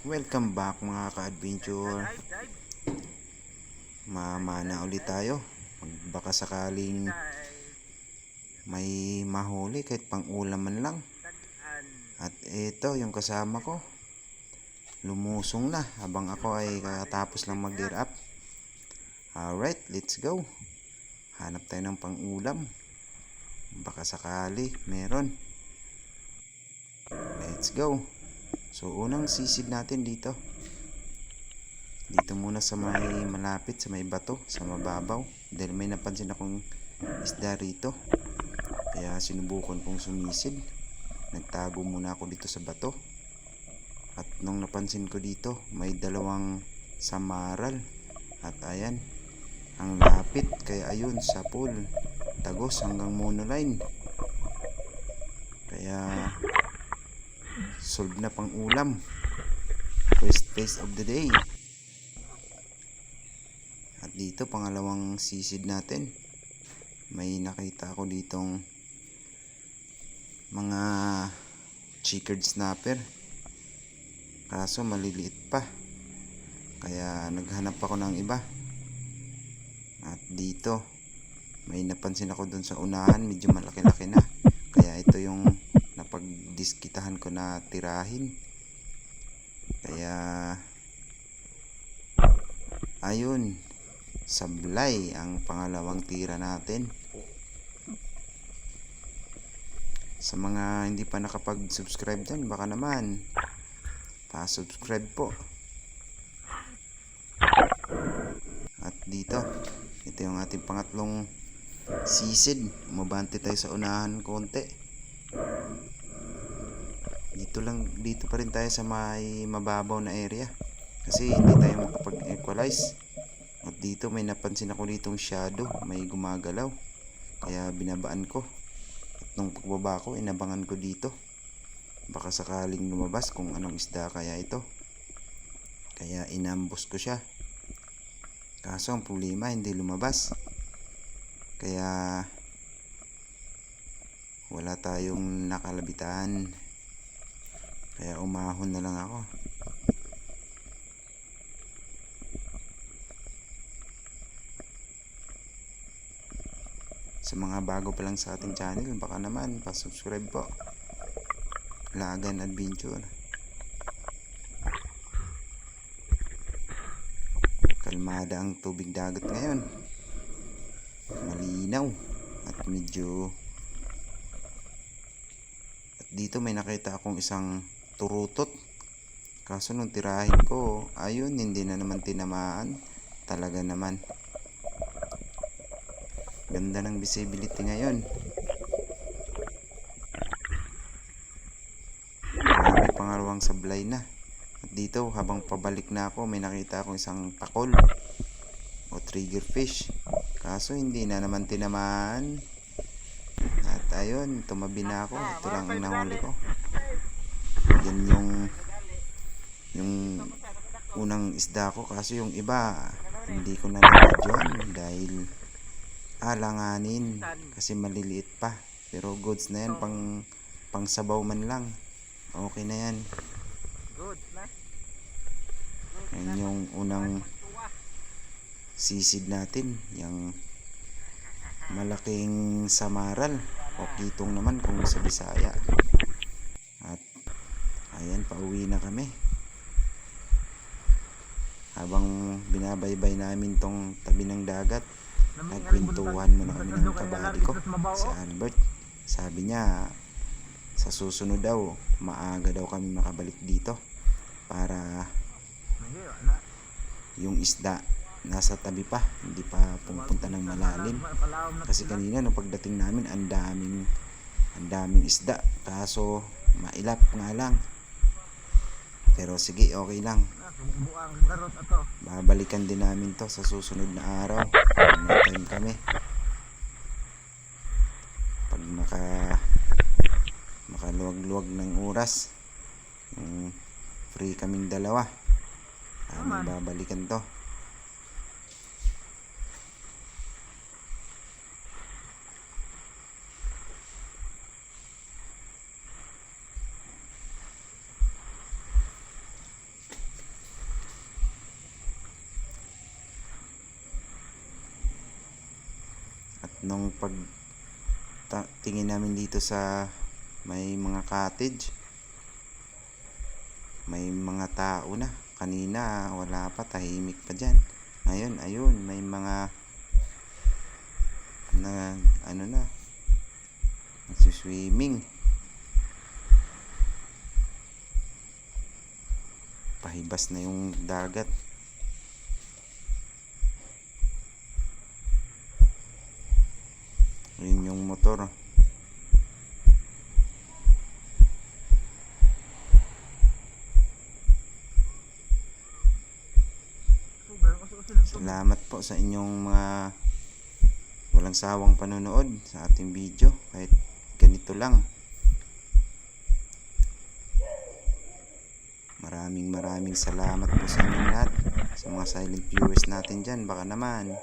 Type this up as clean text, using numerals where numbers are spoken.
Welcome back mga ka-adventure. Mamana ulit tayo. Baka sakaling may mahuli kahit pang ulam man lang. At ito yung kasama ko. Lumusong na habang ako ay katapos lang mag-gear up. Alright, let's go. Hanap tayo ng pang ulam. Baka sakali meron. Let's go. So unang sisid natin dito muna sa may malapit sa may bato, sa mababaw, dahil may napansin akong isda rito, kaya sinubukan kong sumisid. Nagtago muna ako dito sa bato, at nung napansin ko dito may dalawang samaral, at ayan, ang lapit, kaya ayun, sa pool, tagos hanggang monoline, kaya solve na pang ulam. First phase of the day. At dito pangalawang sisid natin. May nakita ako ditong mga checkered snapper, kaso maliliit pa, kaya naghanap ako ng iba. At dito may napansin ako dun sa unahan, medyo malaki-laki na, kaya ito yung napagdiskitahan ko na tirahin. Kaya ayun, sablay ang pangalawang tira natin. Sa mga hindi pa nakapag-subscribe dyan, baka naman pa-subscribe po. At dito, ito yung ating pangatlong sisid. Umabante tayo sa unahan konti. Dito pa rin tayo sa may mababaw na area, kasi hindi tayo makapag-equalize. At dito may napansin ako ditong shadow, may gumagalaw, kaya binabaan ko. At nung pagbaba ko, inabangan ko dito, baka sakaling lumabas kung anong isda kaya ito, kaya inambos ko siya. Kaso ang problema, hindi lumabas, kaya wala tayong nakalabitan, kaya umahon na lang ako. Sa mga bago pa lang sa ating channel, baka naman pa-subscribe po. Lagan Adventure. Kalmada ang tubig dagat ngayon, malinaw at medyo. At dito may nakita akong isang turutot, kaso nung tirahin ko, ayun, hindi na naman tinamaan. Talaga naman, ganda ng visibility ngayon. May pangalawang sablay na. At dito habang pabalik na ako, may nakita akong isang takol o trigger fish, kaso hindi na naman tinamaan. At ayun, tumabi na ako. Ito lang ang nahuli ko. Yan yung unang isda ko, kaso yung iba hindi ko na nabidyoan dahil alanganin, kasi maliliit pa. Pero goods na yan, pang sabaw man lang, okay na yan. Yan yung unang sisid natin, yung malaking samaral o kitong naman kung sa Bisaya. At ayan, pauwi na kami. Habang binabaybay namin tong tabi ng dagat, nagkwentuhan muna kami ng kabady ko, si Albert. Sabi niya sa susunod daw, maaga daw kami makabalik dito para yung isda nasa tabi pa, hindi pa pupunta ng malalim. Kasi kanina nung pagdating namin, ang daming isda, kaso mailap nga lang. Pero sige, okay lang, babalikan din namin to sa susunod na araw. May time kami, pag makaluwag-luwag ng oras, free kaming dalawa, may babalikan to. nung tingin namin dito sa may mga cottage, may mga tao na. Kanina wala pa, tahimik pa dyan. Ngayon ayun, may mga nagsuswimming. Pahibas na yung dagat. Yun yung motor. Salamat po sa inyong mga walang sawang panonood sa ating video, kahit ganito lang. Maraming salamat po sa inyong lahat, sa mga silent viewers natin dyan. Baka naman